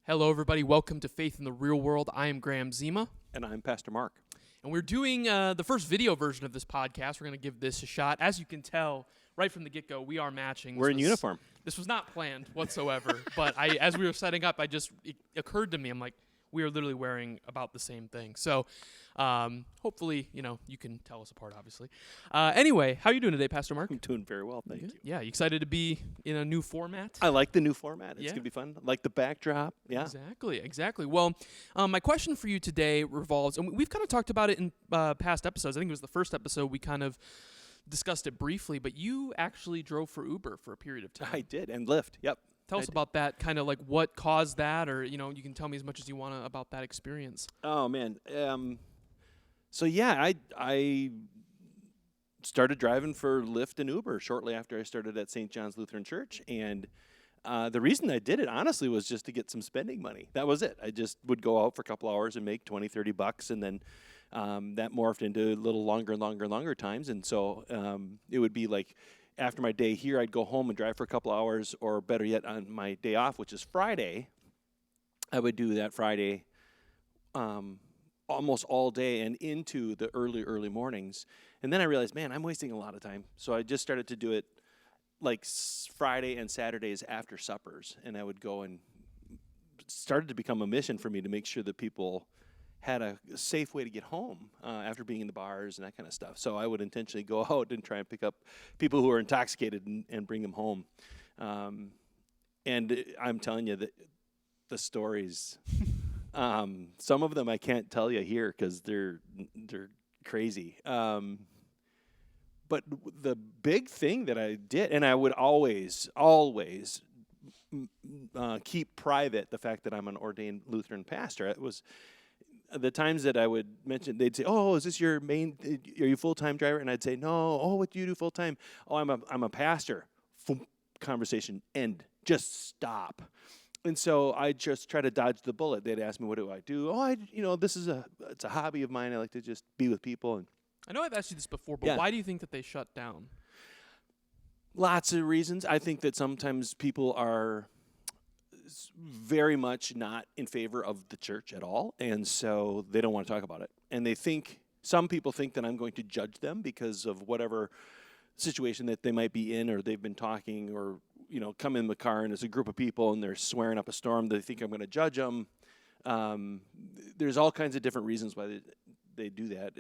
Hello, everybody. Welcome to Faith in the Real World. I am Graham Zima. And I'm Pastor Mark. And we're doing the first video version of this podcast. We're going to give this a shot. As you can tell, right from the get-go, we are matching. We're in uniform. This was not planned whatsoever. But as we were setting up, it occurred to me, I'm like, we are literally wearing about the same thing. So hopefully, you can tell us apart, obviously. Anyway, how are you doing today, Pastor Mark? I'm doing very well, thank you. Yeah, you excited to be in a new format? I like the new format. It's Yeah. going to be fun. I like the backdrop. Yeah. Exactly. Well, my question for you today revolves, and we've kind of talked about it in past episodes. I think it was the first episode we kind of discussed it briefly, but you actually drove for Uber for a period of time. I did, and Lyft. Yep. Tell us about that, kind of like what caused that, or, you can tell me as much as you want to about that experience. Oh, man. So, yeah, I started driving for Lyft and Uber shortly after I started at St. John's Lutheran Church, and the reason I did it, honestly, was just to get some spending money. That was it. I just would go out for a couple hours and make $20, $30, and then that morphed into a little longer times, and so it would be like, after my day here, I'd go home and drive for a couple hours, or better yet, on my day off, which is Friday, I would do that Friday almost all day and into the early mornings. And then I realized, man, I'm wasting a lot of time. So I just started to do it like Friday and Saturdays after suppers. And I would go and started to become a mission for me to make sure that people had a safe way to get home after being in the bars and that kind of stuff. So I would intentionally go out and try and pick up people who are intoxicated and bring them home. And I'm telling you that the stories, some of them I can't tell you here because they're crazy. But the big thing that I did, and I would always keep private the fact that I'm an ordained Lutheran pastor. It was the times that I would mention, they'd say, "Oh, is this are you full-time driver?" And I'd say, "No." "Oh, what do you do full-time?" "Oh, I'm a pastor." Conversation end. Just stop. And so I just try to dodge the bullet. They'd ask me, "What do I do?" "Oh, it's a hobby of mine. I like to just be with people." And I know I've asked you this before, but Yeah. why do you think that they shut down? Lots of reasons. I think that sometimes people are very much not in favor of the church at all, and so they don't want to talk about it. And some people think that I'm going to judge them because of whatever situation that they might be in, or they've been talking, or come in the car and there's a group of people and they're swearing up a storm. They think I'm going to judge them. There's all kinds of different reasons why they do that.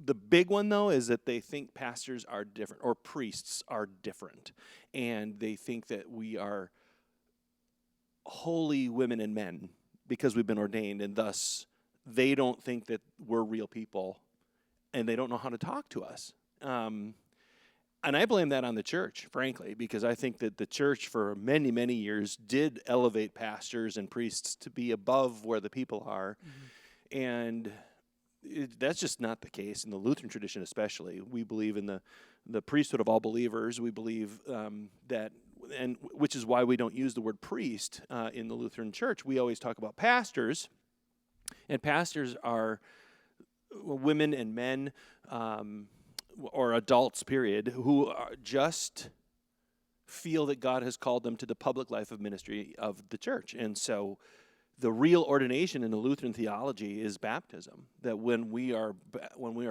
The big one, though, is that they think pastors are different, or priests are different, and they think that we are holy women and men because we've been ordained, and thus they don't think that we're real people, and they don't know how to talk to us. And I blame that on the church, frankly, because I think that the church for many, many years did elevate pastors and priests to be above where the people are. Mm-hmm. And that's just not the case in the Lutheran tradition, especially. We believe in the priesthood of all believers. We believe that, and which is why we don't use the word priest in the Lutheran Church. We always talk about pastors, and pastors are women and men, or adults, period, who just feel that God has called them to the public life of ministry of the church. And so the real ordination in the Lutheran theology is baptism, that when we are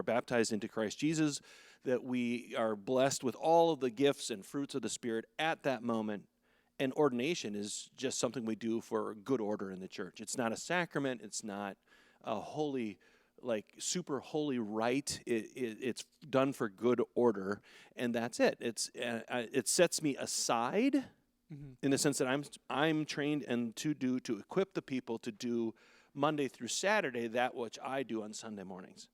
baptized into Christ Jesus, that we are blessed with all of the gifts and fruits of the Spirit at that moment. And ordination is just something we do for good order in the church. It's not a sacrament. It's not a holy, super holy rite. It's done for good order, and that's it. It sets me aside, mm-hmm. in the sense that I'm trained and to equip the people to do Monday through Saturday that which I do on Sunday mornings.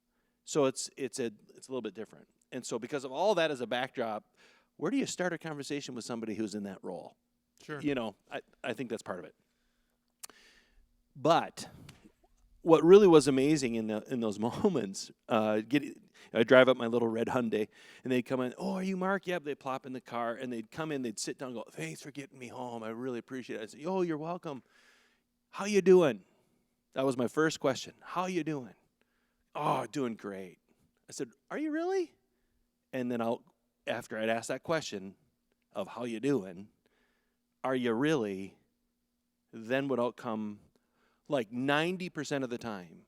So it's a little bit different. And so because of all that as a backdrop, where do you start a conversation with somebody who's in that role? Sure. I think that's part of it. But what really was amazing in those moments, I drive up my little red Hyundai, and they'd come in, "Oh, are you Mark?" "Yep." They'd plop in the car, and they'd come in, they'd sit down and go, "Thanks for getting me home. I really appreciate it." I'd say, "Oh, you're welcome. How you doing?" That was my first question. "How you doing?" "Oh, doing great." I said, "Are you really?" And then after I'd ask that question of how you doing, "Are you really?" then would out come like 90% of the time,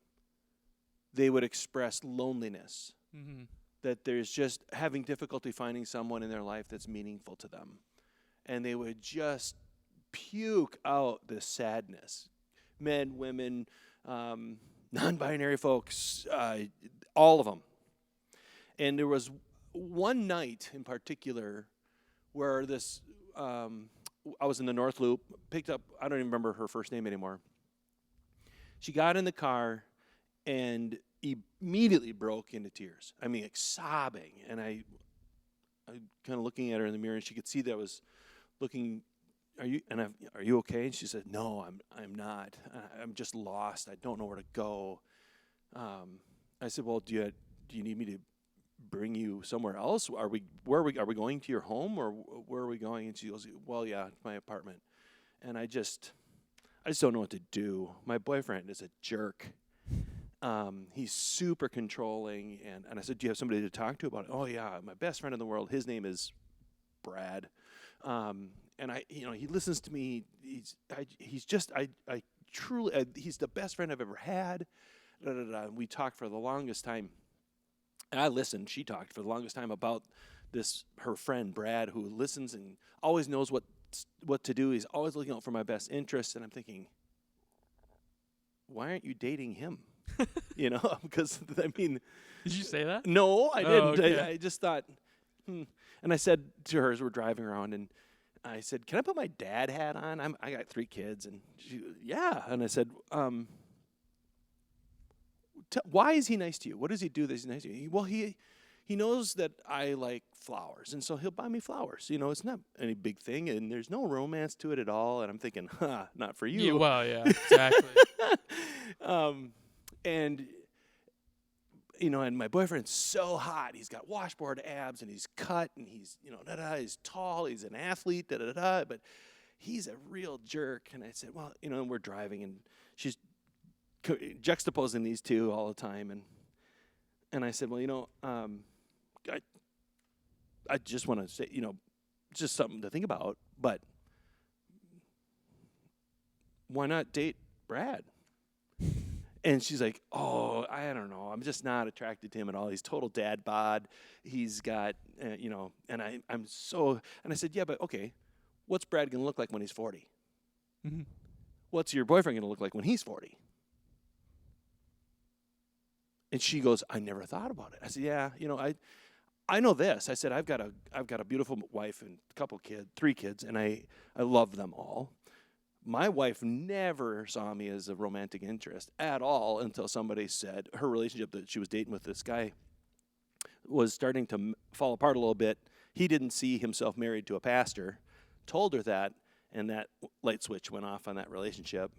they would express loneliness, Mm-hmm. that there's just having difficulty finding someone in their life that's meaningful to them. And they would just puke out this sadness. Men, women, non-binary folks, all of them. And there was one night in particular where this, I was in the North Loop, picked up, I don't even remember her first name anymore. She got in the car and immediately broke into tears. I mean, like sobbing. And I kind of looking at her in the mirror, and she could see that I was looking. Are you okay? And she said, "No, I'm not. I'm just lost. I don't know where to go." I said, "Well, do you need me to bring you somewhere else? Are we going to your home, or where are we going?" And she goes, "Well, yeah, my apartment." And I just don't know what to do. My boyfriend is a jerk. He's super controlling, and I said, "Do you have somebody to talk to about it?" "Oh yeah, my best friend in the world. His name is Brad." And he listens to me. He's truly, he's the best friend I've ever had. Da, da, da. And we talked for the longest time. And I listened. She talked for the longest time about her friend Brad, who listens and always knows what to do. He's always looking out for my best interests. And I'm thinking, why aren't you dating him? Because I mean, Did you say that? no, I didn't. Okay. I just thought, And I said to her as we're driving around, and I said, "Can I put my dad hat on? I got 3 kids." And she, "Yeah." And I said, "Why is he nice to you? What does he do that he's nice to you?" "Well, he knows that I like flowers, and so he'll buy me flowers. It's not any big thing, and there's no romance to it at all." And I'm thinking, not for you. Yeah, well, yeah, exactly. And and my boyfriend's so hot. He's got washboard abs, and he's cut, and he's he's tall. He's an athlete. But he's a real jerk. And I said, well, and we're driving, and she's juxtaposing these two all the time, and I said, well, I just want to say, just something to think about, but why not date Brad? And she's like, "Oh, I don't know. I'm just not attracted to him at all. He's total dad bod. He's got, and I'm so," and I said, "Yeah, but okay, what's Brad going to look like when he's 40? Mm-hmm. What's your boyfriend going to look like when he's 40? And she goes, "I never thought about it." I said, "Yeah, I know this." I said, I've got a beautiful wife and a couple kids, 3 kids, and I love them all. My wife never saw me as a romantic interest at all until somebody said her relationship that she was dating with this guy was starting to fall apart a little bit. He didn't see himself married to a pastor, told her that, and that light switch went off on that relationship.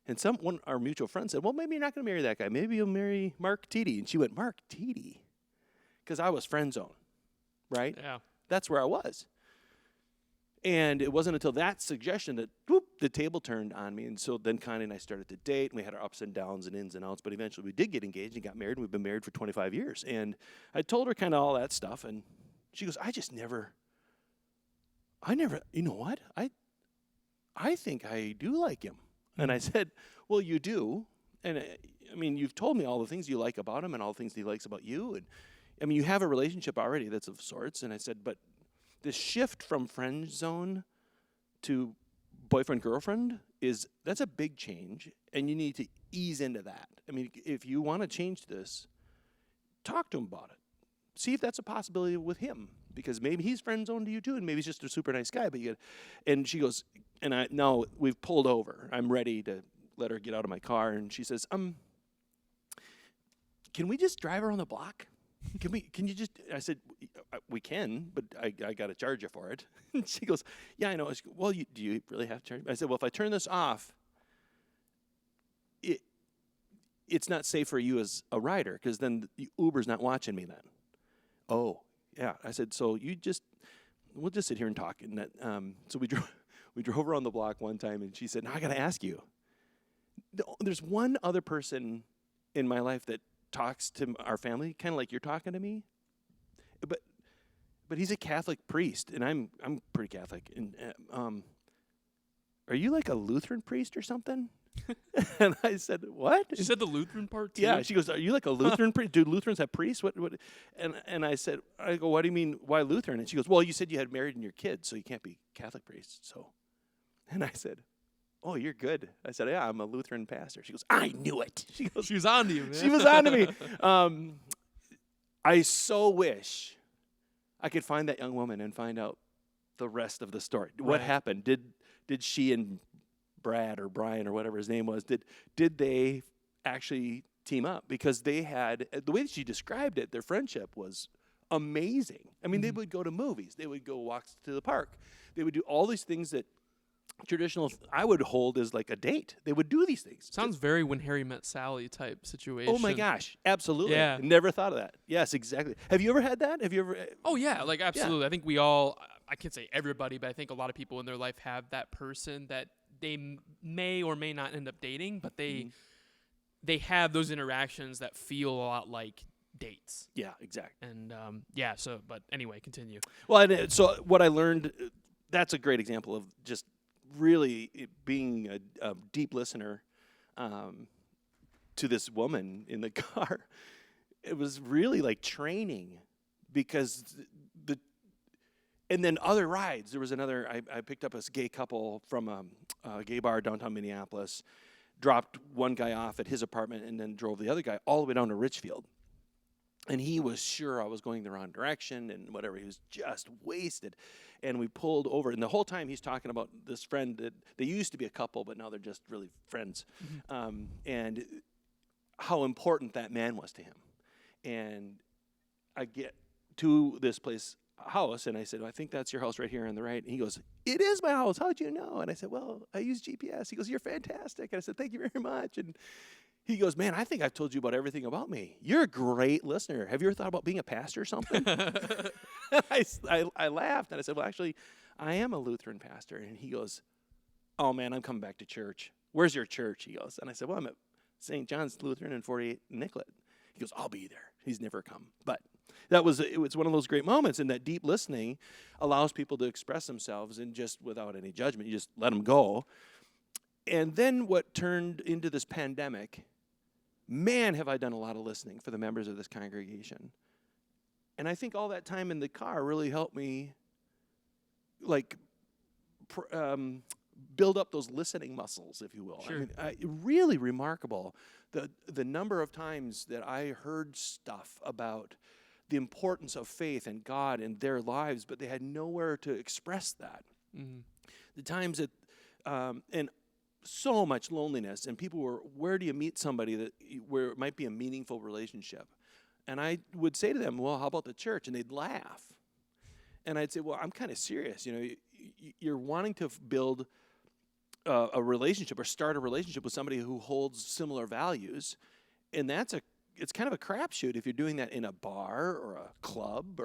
And our mutual friend said, "Well, maybe you're not going to marry that guy. Maybe you'll marry Mark Tiede." And she went, "Mark Tiede?" Because I was friend zone, right? Yeah. That's where I was. And it wasn't until that suggestion that the table turned on me. And so then Connie and I started to date, and we had our ups and downs and ins and outs. But eventually we did get engaged and got married, and we've been married for 25 years. And I told her kind of all that stuff, and she goes, I never, you know what? I think I do like him. And I said, "Well, you do. And I mean, you've told me all the things you like about him and all the things he likes about you. And I mean, you have a relationship already that's of sorts." And I said, "But the shift from friend zone to boyfriend-girlfriend that's a big change, and you need to ease into that. I mean, if you want to change this, talk to him about it. See if that's a possibility with him, because maybe he's friend zone to you too, and maybe he's just a super nice guy." But and she goes, and now we've pulled over. I'm ready to let her get out of my car, and she says, "Can we just drive around the block? Can you just," I said, "We can, but I got to charge you for it." And she goes, "Yeah, I know." She goes, "Well, do you really have to charge me?" I said, "Well, if I turn this off, it's not safe for you as a rider, because then the Uber's not watching me then." "Oh, yeah." I said, "So we'll just sit here and talk." And that, so we drove around the block one time, and she said, "Now I got to ask you, there's one other person in my life that talks to our family kind of like you're talking to me, but he's a Catholic priest, and I'm pretty Catholic, and are you like a Lutheran priest or something? And I said, what? She said the Lutheran part too. Yeah, she goes, are you like a Lutheran priest? Do Lutherans have priests? What? And I said, I go, what do you mean, why Lutheran? And she goes, well, you said you had married and your kids, so you can't be Catholic priests. So, and I said, oh, you're good. I said, yeah, I'm a Lutheran pastor. She goes, I knew it. She goes, She was on to you, man. she was on to me. I so wish I could find that young woman and find out the rest of the story. What Right. happened? Did she and Brad or Brian or whatever his name was, did they actually team up? Because they had, the way that she described it, their friendship was amazing. I mean, they would go to movies. They would go walks to the park. They would do all these things that traditional, I would hold as like a date. They would do these things. Sounds very When Harry Met Sally type situation. Oh my gosh, absolutely. Yeah. Never thought of that. Yes, exactly. Have you ever had that? Have you ever? Oh yeah, like absolutely. I think we all, I can't say everybody, but I think a lot of people in their life have that person that they may or may not end up dating, but they have those interactions that feel a lot like dates. Yeah, exactly. And yeah, so but anyway, continue. Well, and so what I learned, that's a great example of just really being a deep listener to this woman in the car. It was really like training, because and then other rides. There was another, I picked up a gay couple from a gay bar downtown Minneapolis, dropped one guy off at his apartment, and then drove the other guy all the way down to Richfield. And he was sure I was going the wrong direction and whatever. He was just wasted. And we pulled over. And the whole time he's talking about this friend that they used to be a couple, but now they're just really friends. And how important that man was to him. And I get to this house, and I said, I think that's your house right here on the right. And he goes, it is my house. How'd you know? And I said, well, I use GPS. He goes, you're fantastic. And I said, thank you very much. And he goes, man, I think I've told you about everything about me. You're a great listener. Have you ever thought about being a pastor or something? I laughed, and I said, well, actually, I am a Lutheran pastor. And he goes, oh, man, I'm coming back to church. Where's your church? He goes. And I said, well, I'm at St. John's Lutheran in 48 Nicollet. He goes, I'll be there. He's never come. But it was one of those great moments, and that deep listening allows people to express themselves, and just without any judgment, you just let them go. And then what turned into this pandemic, man, have I done a lot of listening for the members of this congregation. And I think all that time in the car really helped me, like, build up those listening muscles, if you will. Sure. I mean, really remarkable, the number of times that I heard stuff about the importance of faith and God in their lives, but they had nowhere to express that. The times that, and so much loneliness, and people were, where do you meet somebody where it might be a meaningful relationship? And I would say to them, well, how about the church? And they'd laugh. And I'd say, well, I'm kind of serious. You know, you're wanting to build a relationship or start a relationship with somebody who holds similar values, and it's kind of a crapshoot if you're doing that in a bar or a club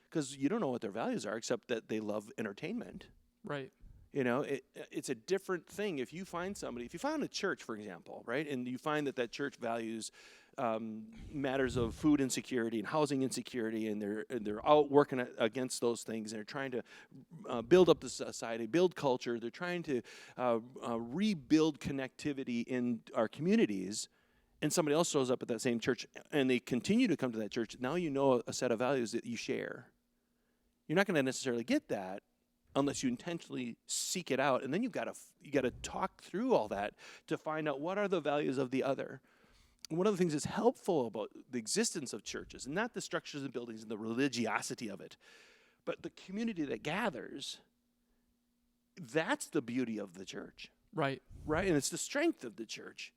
because you don't know what their values are except that they love entertainment. Right. You know, it's a different thing if you find somebody, if you find a church, for example, right, and you find that church values matters of food insecurity and housing insecurity, and they're out working against those things, and they're trying to build up the society, build culture, they're trying to rebuild connectivity in our communities, and somebody else shows up at that same church, and they continue to come to that church, now you know a set of values that you share. You're not going to necessarily get that unless you intentionally seek it out, and then you got to talk through all that to find out what are the values of the other. And one of the things that's helpful about the existence of churches, and not the structures and buildings and the religiosity of it, but the community that gathers, that's the beauty of the church. Right. Right? And it's the strength of the church.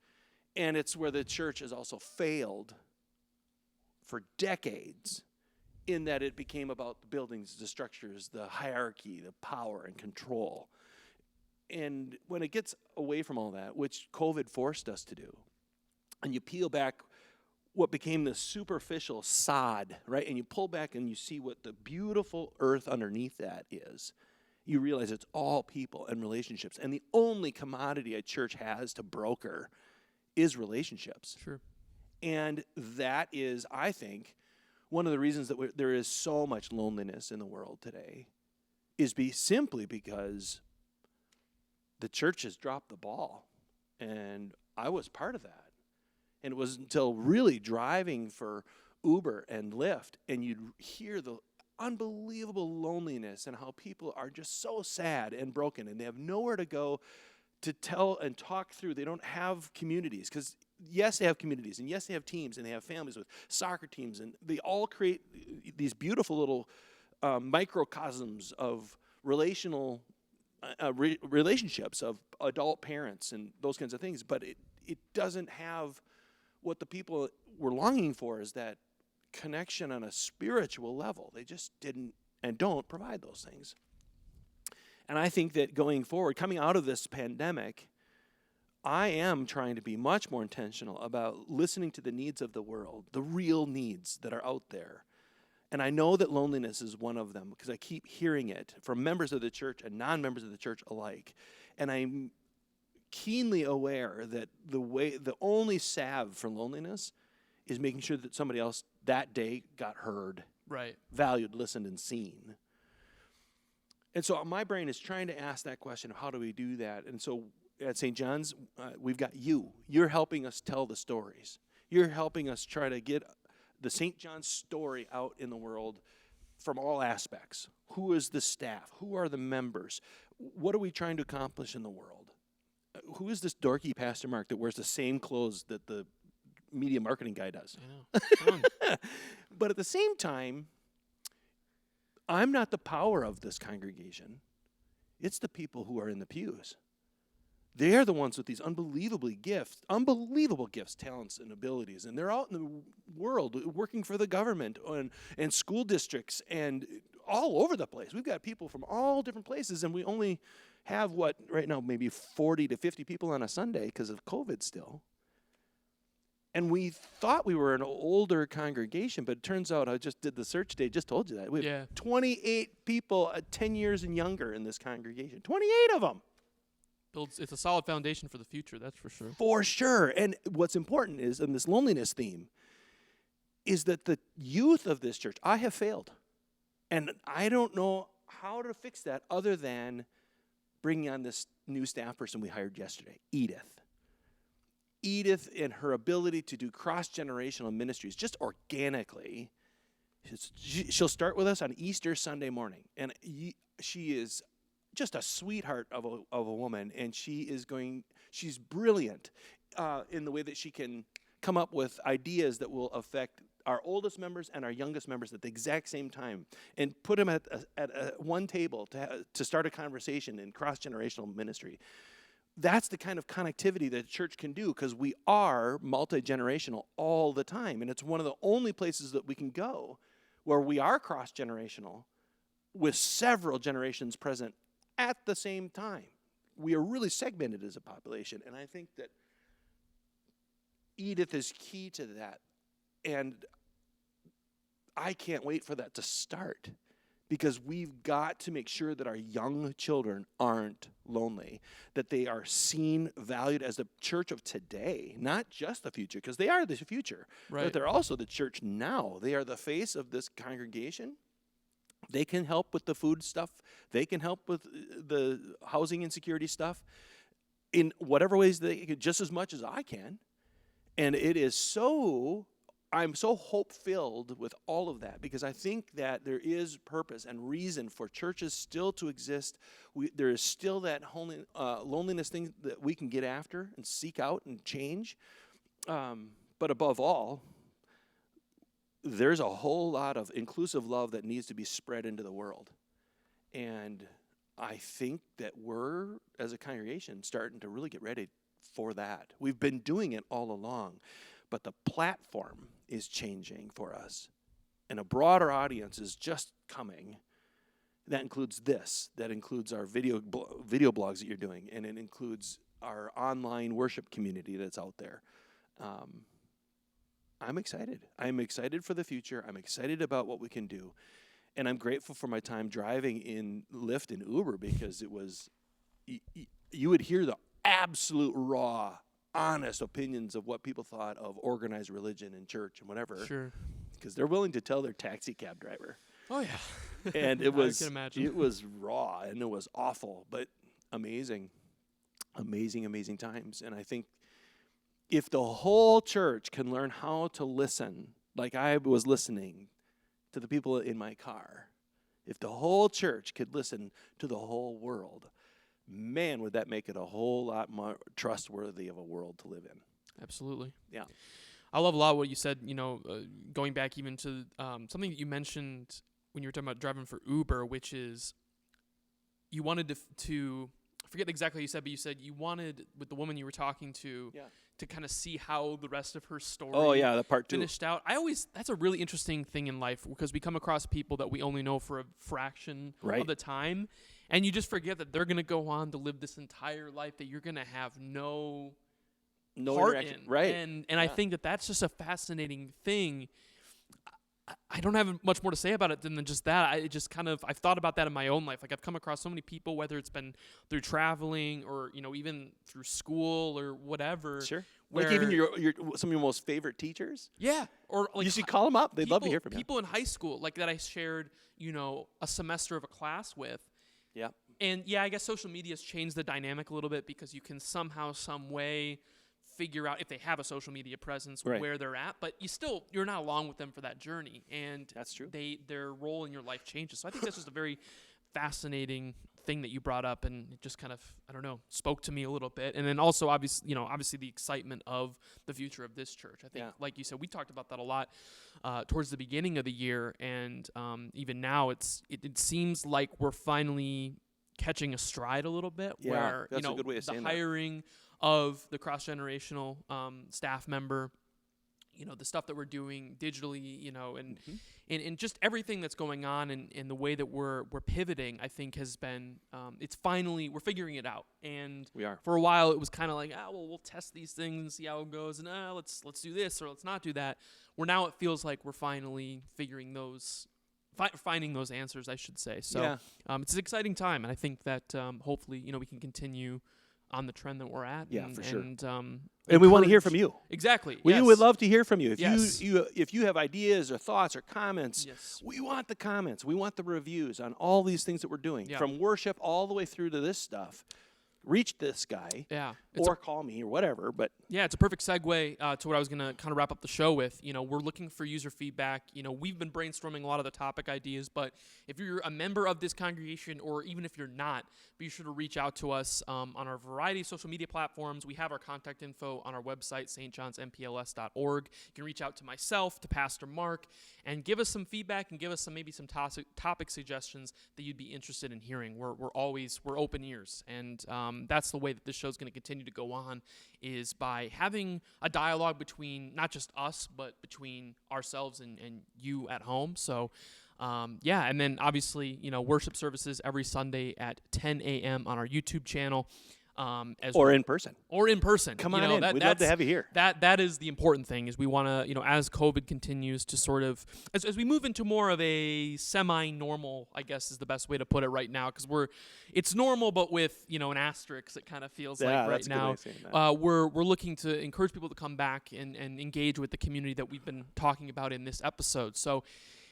And it's where the church has also failed for decades, in that it became about the buildings, the structures, the hierarchy, the power and control. And when it gets away from all that, which COVID forced us to do, and you peel back what became the superficial sod, right? And you pull back and you see what the beautiful earth underneath that is, you realize it's all people and relationships. And the only commodity a church has to broker is relationships. Sure. And that is, I think, one of the reasons that there is so much loneliness in the world today is simply because the church has dropped the ball, and I was part of that. And it was until really driving for Uber and Lyft, and you'd hear the unbelievable loneliness and how people are just so sad and broken, and they have nowhere to go to tell and talk through. They don't have communities, because yes, they have communities, and yes, they have teams, and they have families with soccer teams, and they all create these beautiful little microcosms of relationships of adult parents and those kinds of things. But it doesn't have what the people were longing for, is that connection on a spiritual level. They just didn't and don't provide those things. And I think that going forward, coming out of this pandemic, I am trying to be much more intentional about listening to the needs of the world, the real needs that are out there. And I know that loneliness is one of them, because I keep hearing it from members of the church and non-members of the church alike. And I'm keenly aware that the only salve for loneliness is making sure that somebody else that day got heard, Right. valued, listened, and seen. And so my brain is trying to ask that question of how do we do that? And so at St. John's, we've got you. You're helping us tell the stories. You're helping us try to get the St. John's story out in the world from all aspects. Who is the staff? Who are the members? What are we trying to accomplish in the world? Who is this dorky Pastor Mark that wears the same clothes that the media marketing guy does? I know. But at the same time, I'm not the power of this congregation. It's the people who are in the pews. They are the ones with these unbelievable gifts, talents, and abilities. And they're out in the world working for the government and school districts and all over the place. We've got people from all different places, and we only have, right now, maybe 40 to 50 people on a Sunday because of COVID still. And we thought we were an older congregation, but it turns out, I just did the search today, just told you that. We have 28 people 10 years and younger in this congregation. 28 of them. It's a solid foundation for the future, that's for sure. For sure. And what's important is, in this loneliness theme, is that the youth of this church, I have failed. And I don't know how to fix that other than bringing on this new staff person we hired yesterday, Edith. Edith and her ability to do cross-generational ministries just organically. She'll start with us on Easter Sunday morning. And she is just a sweetheart of a woman, and she's brilliant in the way that she can come up with ideas that will affect our oldest members and our youngest members at the exact same time, and put them at one table to start a conversation in cross-generational ministry. That's the kind of connectivity that a church can do, because we are multi-generational all the time, and it's one of the only places that we can go where we are cross-generational with several generations present at the same time. We are really segmented as a population, and I think that Edith is key to that. And I can't wait for that to start, because we've got to make sure that our young children aren't lonely, that they are seen, valued as the church of today, not just the future, because they are the future, Right. but they're also the church now. They are the face of this congregation. They can help with the food stuff. They can help with the housing insecurity stuff in whatever ways they can, just as much as I can. And I'm so hope-filled with all of that, because I think that there is purpose and reason for churches still to exist. There is still that loneliness thing that we can get after and seek out and change. But above all, there's a whole lot of inclusive love that needs to be spread into the world. And I think that we're, as a congregation, starting to really get ready for that. We've been doing it all along, but the platform is changing for us. And a broader audience is just coming. That includes this. That includes our video blogs that you're doing. And it includes our online worship community that's out there. I'm excited. I'm excited for the future. I'm excited about what we can do. And I'm grateful for my time driving in Lyft and Uber, because it was, you would hear the absolute raw, honest opinions of what people thought of organized religion and church and whatever. Sure. Because they're willing to tell their taxi cab driver. Oh, yeah. And it was, I can imagine. it was raw, and it was awful, but amazing. amazing, amazing times. And I think if the whole church can learn how to listen, like I was listening to the people in my car, if the whole church could listen to the whole world, man, would that make it a whole lot more trustworthy of a world to live in. Absolutely. Yeah. I love a lot what you said, going back even to something that you mentioned when you were talking about driving for Uber, which is you wanted to I forget exactly what you said, but you said you wanted, with the woman you were talking to, to kind of see how the rest of her story the part 2 finished out. That's a really interesting thing in life, because we come across people that we only know for a fraction of the time, and you just forget that they're going to go on to live this entire life that you're going to have no part in. Right. And I think that that's just a fascinating thing. I don't have much more to say about it than just that. I've thought about that in my own life. Like, I've come across so many people, whether it's been through traveling or, even through school or whatever. Sure. Like even your some of your most favorite teachers? Yeah. Or like, you should call them up. They'd love to hear from you. People in high school, like, that I shared, a semester of a class with. Yeah. And I guess social media has changed the dynamic a little bit, because you can somehow, some way figure out, if they have a social media presence, where they're at, but you're not along with them for that journey, and that's true. Their role in your life changes. So I think that's just a very fascinating thing that you brought up, and it just kind of, I don't know, spoke to me a little bit. And then also obviously the excitement of the future of this church. I think, like you said, we talked about that a lot towards the beginning of the year, and even now it seems like we're finally catching a stride a little bit, where that's a good way of saying the hiring of the cross-generational staff member, the stuff that we're doing digitally, and just everything that's going on, and the way that we're pivoting, I think has been, it's finally, we're figuring it out. And we are. For a while, it was kind of like, we'll test these things and see how it goes, and let's do this or let's not do that. Where now it feels like we're finally figuring finding those answers, I should say. So it's an exciting time, and I think that hopefully, we can continue on the trend that we're at. For sure. And we want to hear from you. Exactly. We would love to hear from you. If you have ideas or thoughts or comments, we want the comments. We want the reviews on all these things that we're doing, from worship all the way through to this stuff. Reach this guy, or call me or whatever. But it's a perfect segue to what I was going to kind of wrap up the show with. We're looking for user feedback. We've been brainstorming a lot of the topic ideas, but if you're a member of this congregation, or even if you're not, be sure to reach out to us on our variety of social media platforms. We have our contact info on our website, stjohnsmpls.org. You can reach out to myself, to Pastor Mark, and give us some feedback, and give us maybe some topic suggestions that you'd be interested in hearing. We're open ears, and that's the way that this show is going to continue to go on, is by having a dialogue between not just us, but between ourselves and you at home. So, and then obviously, worship services every Sunday at 10 a.m. on our YouTube channel. In person. Come on in. We'd love to have you here. That is the important thing, is we want to, as COVID continues to sort of, as we move into more of a semi-normal, I guess is the best way to put it right now, because it's normal, but with, an asterisk, it kind of feels like right now. We're looking to encourage people to come back and engage with the community that we've been talking about in this episode. So,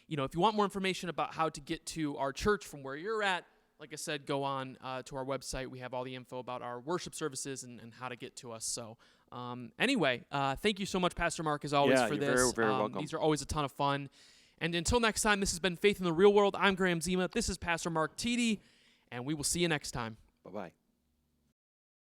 if you want more information about how to get to our church from where you're at, like I said, go on to our website. We have all the info about our worship services and how to get to us. So anyway, thank you so much, Pastor Mark, as always, for this. Very, very welcome. These are always a ton of fun. And until next time, this has been Faith in the Real World. I'm Graham Zima. This is Pastor Mark Tiede, and we will see you next time. Bye-bye.